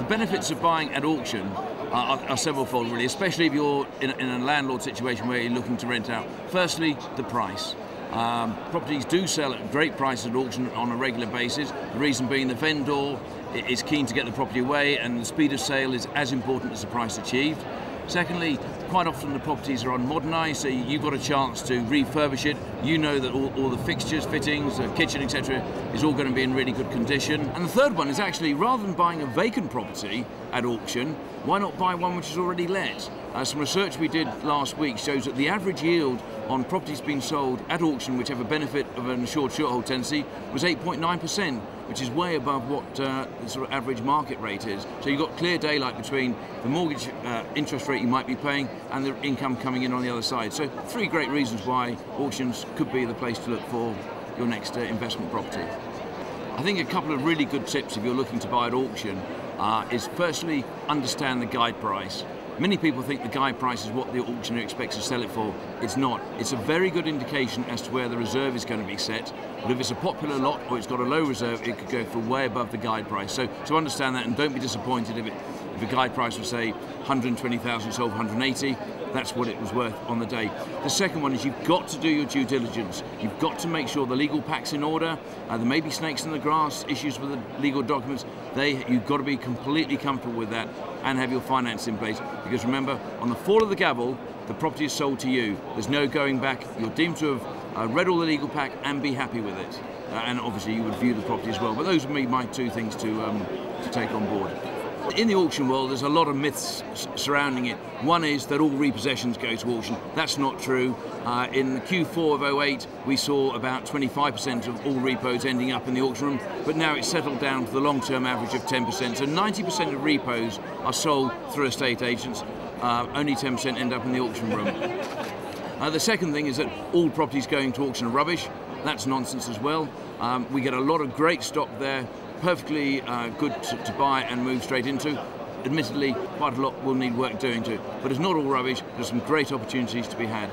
The benefits of buying at auction are severalfold, really, especially if you're in a landlord situation where you're looking to rent out. Firstly, the price. Properties do sell at great prices at auction on a regular basis. The reason being the vendor is keen to get the property away, and the speed of sale is as important as the price achieved. Secondly, quite often the properties are unmodernised, so you've got a chance to refurbish it. You know that all the fixtures, fittings, the kitchen, etc. is all going to be in really good condition. And the third one is actually, rather than buying a vacant property at auction, why not buy one which is already let? Some research we did last week shows that the average yield on properties being sold at auction which have a benefit of an assured shorthold tenancy was 8.9%, which is way above what the sort of average market rate is. So you've got clear daylight between the mortgage interest rate you might be paying and the income coming in on the other side. So three great reasons why auctions could be the place to look for your next investment property. I think a couple of really good tips if you're looking to buy at auction is firstly, understand the guide price. Many people think the guide price is what the auctioneer expects to sell it for. It's not. It's a very good indication as to where the reserve is going to be set. But if it's a popular lot or it's got a low reserve, it could go for way above the guide price. So understand that, and don't be disappointed if a guide price was, say, 120,000 sold for 180. That's what it was worth on the day. The second one is you've got to do your due diligence. You've got to make sure the legal pack's in order. There may be snakes in the grass, issues with the legal documents. You've got to be completely comfortable with that and have your finance in place. Because remember, on the fall of the gavel, the property is sold to you. There's no going back. You're deemed to have read all the legal pack and be happy with it. And obviously you would view the property as well. But those would be my two things to take on board. In the auction world, there's a lot of myths surrounding it. One is that all repossessions go to auction. That's not true. In the Q4 of 08, we saw about 25% of all repos ending up in the auction room, but now it's settled down to the long-term average of 10%. So 90% of repos are sold through estate agents. Only 10% end up in the auction room. The second thing is that all properties going to auction are rubbish. That's nonsense as well. We get a lot of great stock there, perfectly good to buy and move straight into. Admittedly, quite a lot will need work doing to it, but it's not all rubbish. There's some great opportunities to be had.